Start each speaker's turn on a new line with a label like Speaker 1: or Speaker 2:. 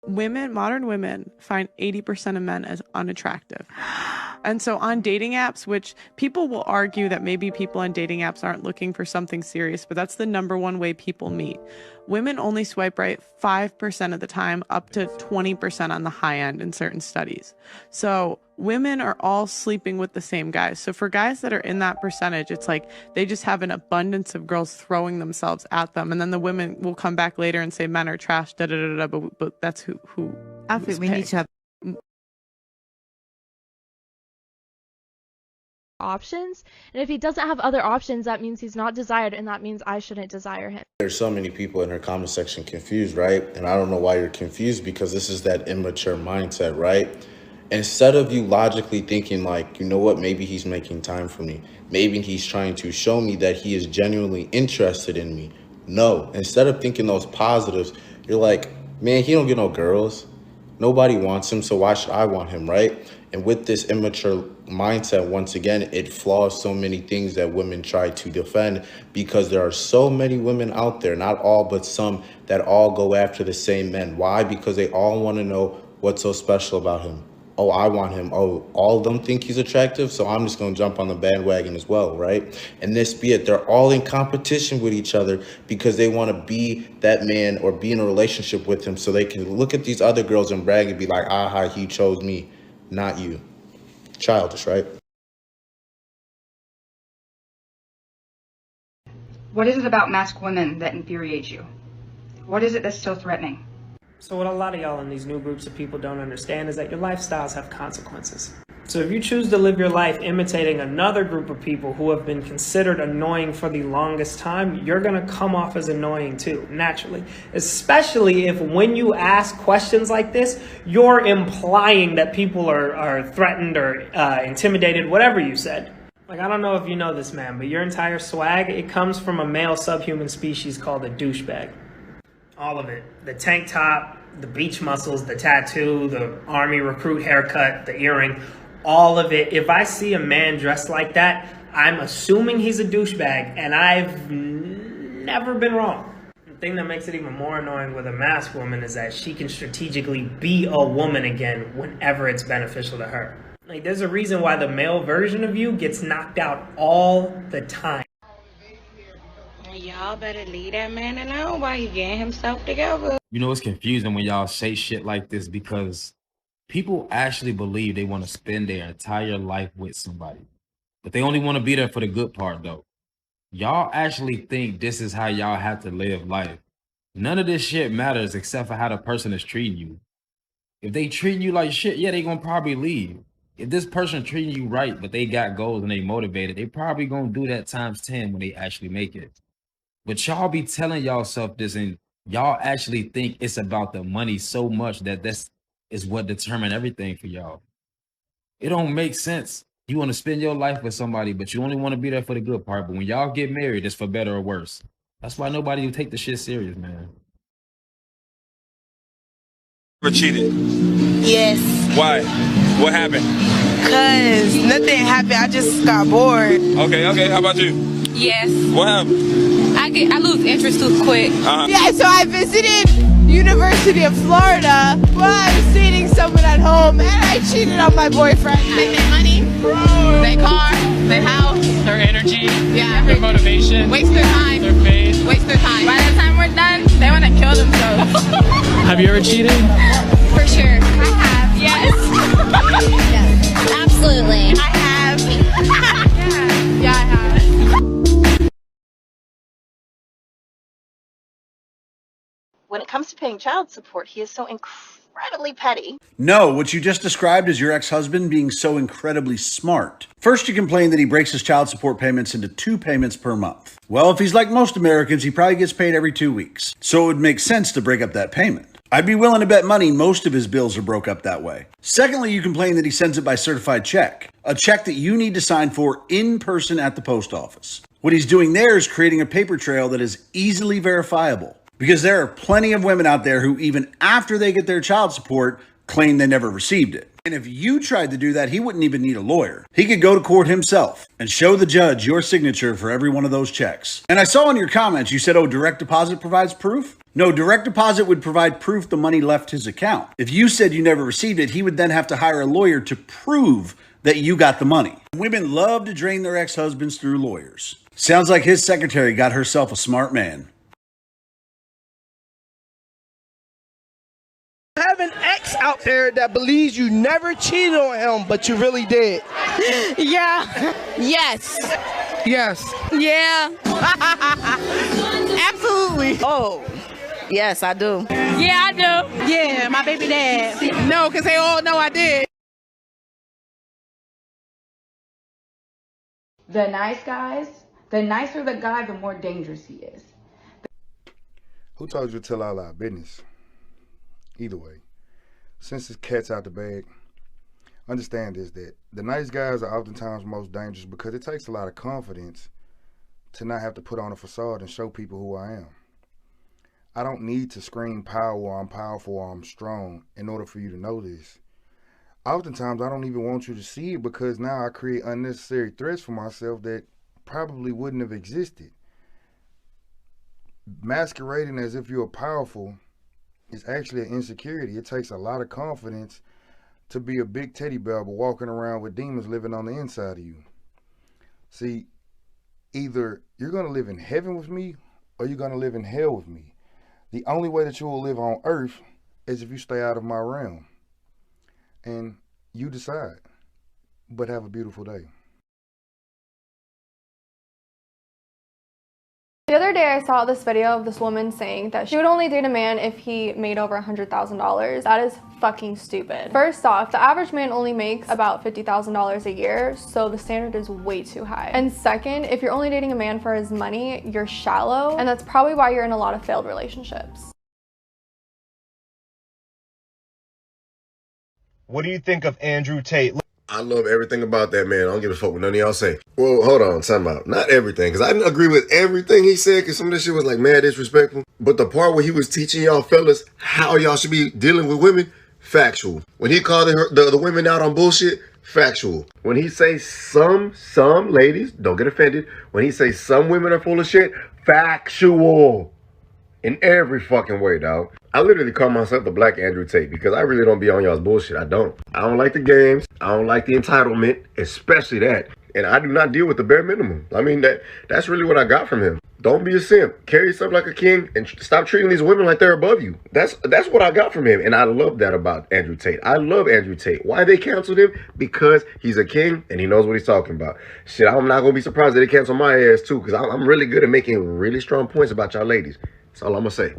Speaker 1: Modern women find 80% of men as unattractive. And so on dating apps, which people will argue that maybe people on dating apps aren't looking for something serious, but that's the number one way people meet. Women only swipe right 5% of the time, up to 20% on the high end in certain studies. So women are all sleeping with the same guys. So for guys that are in that percentage, it's like they just have an abundance of girls throwing themselves at them. And then the women will come back later and say men are trash, da da da da. But that's who
Speaker 2: I think we need to have
Speaker 3: options, and if he doesn't have other options, that means he's not desired, and that means I shouldn't desire him.
Speaker 4: There's so many people in her comment section confused, right? And I don't know why you're confused, because this is that immature mindset, right? Instead of you logically thinking like, you know what, maybe he's making time for me, maybe he's trying to show me that he is genuinely interested in me. No, instead of thinking those positives, you're like, man, he don't get no girls, nobody wants him, so why should I want him, right? And with this immature mindset, once again, it flaws so many things that women try to defend, because there are so many women out there, not all, but some, that all go after the same men. Why? Because they all want to know what's so special about him. Oh, I want him. Oh, all of them think he's attractive, so I'm just going to jump on the bandwagon as well, right? And this be it. They're all in competition with each other because they want to be that man or be in a relationship with him, so they can look at these other girls and brag and be like, aha, he chose me, not you. Childish, right?
Speaker 5: What is it about masked women that infuriates you? What is it that's so threatening?
Speaker 6: So what a lot of y'all in these new groups of people don't understand is that your lifestyles have consequences. So if you choose to live your life imitating another group of people who have been considered annoying for the longest time, you're going to come off as annoying too, naturally. Especially if when you ask questions like this, you're implying that people are threatened or intimidated, whatever you said. Like, I don't know if you know this, man, but your entire swag, it comes from a male subhuman species called a douchebag. All of it. The tank top, the beach muscles, the tattoo, the army recruit haircut, the earring, all of it. If I see a man dressed like that, I'm assuming he's a douchebag, and I've never been wrong. The thing that makes it even more annoying with a masked woman is that she can strategically be a woman again whenever it's beneficial to her. Like, there's a reason why the male version of you gets knocked out all the time.
Speaker 7: Y'all better leave that man alone while he getting himself together.
Speaker 8: You know, it's confusing when y'all say shit like this, because people actually believe they want to spend their entire life with somebody, but they only want to be there for the good part, though. Y'all actually think this is how y'all have to live life. None of this shit matters except for how the person is treating you. If they treat you like shit, yeah, they gonna probably leave. If this person treating you right, but they got goals and they motivated, they probably gonna do that times 10 when they actually make it. But y'all be telling y'allself this, and y'all actually think it's about the money so much that this is what determine everything for y'all. It don't make sense. You want to spend your life with somebody, but you only want to be there for the good part. But when y'all get married, it's for better or worse. That's why nobody will take the shit serious, man.
Speaker 9: Ever cheated?
Speaker 10: Yes.
Speaker 9: Why? What happened?
Speaker 10: Cause nothing happened. I just got bored.
Speaker 9: Okay. How about you?
Speaker 10: Yes.
Speaker 9: What happened?
Speaker 10: I lose interest too quick.
Speaker 11: Yeah, so I visited University of Florida while I was dating someone at home, and I cheated on my boyfriend.
Speaker 12: They make money, their car, their house, their energy, their motivation, waste their time, their faith, waste their time. By the time we're done, they want to kill themselves.
Speaker 6: Have you ever cheated?
Speaker 12: For sure. I have. Yes.
Speaker 13: Yes. Absolutely.
Speaker 12: I have. Yeah, I have.
Speaker 14: When it comes to paying child support, he is so incredibly petty.
Speaker 15: No, what you just described is your ex-husband being so incredibly smart. First, you complain that he breaks his child support payments into 2 payments per month. Well, if he's like most Americans, he probably gets paid every 2 weeks. So it would make sense to break up that payment. I'd be willing to bet money most of his bills are broke up that way. Secondly, you complain that he sends it by certified check, a check that you need to sign for in person at the post office. What he's doing there is creating a paper trail that is easily verifiable. Because there are plenty of women out there who, even after they get their child support, claim they never received it. And if you tried to do that, he wouldn't even need a lawyer. He could go to court himself and show the judge your signature for every one of those checks. And I saw in your comments you said, oh, direct deposit provides proof? No, direct deposit would provide proof the money left his account. If you said you never received it, he would then have to hire a lawyer to prove that you got the money. Women love to drain their ex-husbands through lawyers. Sounds like his secretary got herself a smart man.
Speaker 2: Have an ex out there that believes you never cheated on him, but you really did.
Speaker 11: Yeah. Yes.
Speaker 2: Yes.
Speaker 11: Yeah. Absolutely.
Speaker 7: Oh, yes, I do.
Speaker 11: Yeah, I do. Yeah, my baby dad. No, because they all know I did.
Speaker 5: The nice guys, the nicer the guy, the more dangerous he is.
Speaker 16: Who told you to tell all our business? Either way, since this cat's out the bag, understand this, that the nice guys are oftentimes most dangerous because it takes a lot of confidence to not have to put on a facade and show people who I am. I don't need to scream power or I'm powerful or I'm strong in order for you to know this. Oftentimes, I don't even want you to see it because now I create unnecessary threats for myself that probably wouldn't have existed. Masquerading as if you're powerful is actually an insecurity. It takes a lot of confidence to be a big teddy bear but walking around with demons living on the inside of you. See, either you're going to live in heaven with me or you're going to live in hell with me. The only way that you will live on earth is if you stay out of my realm. And you decide. But have a beautiful day.
Speaker 17: The other day I saw this video of this woman saying that she would only date a man if he made over $100,000. That is fucking stupid. First off, the average man only makes about $50,000 a year, so the standard is way too high. And second, if you're only dating a man for his money, you're shallow, and that's probably why you're in a lot of failed relationships.
Speaker 18: What do you think of Andrew Tate?
Speaker 19: I love everything about that man. I don't give a fuck what none of y'all say. Well, hold on, time out. Not everything, because I didn't agree with everything he said, because some of this shit was like mad disrespectful. But the part where he was teaching y'all fellas how y'all should be dealing with women, factual. When he called the women out on bullshit, factual. When he say some ladies, don't get offended. When he say some women are full of shit, factual. In every fucking way, dog. I literally call myself the Black Andrew Tate because I really don't be on y'all's bullshit. I don't like the games. I don't like the entitlement, especially that. And I do not deal with the bare minimum. I mean, that's really what I got from him. Don't be a simp. Carry yourself like a king and stop treating these women like they're above you. That's what I got from him. And I love that about Andrew Tate. I love Andrew Tate. Why they canceled him? Because he's a king and he knows what he's talking about. Shit, I'm not going to be surprised that they cancel my ass too because I'm really good at making really strong points about y'all ladies. That's all I'm going to say.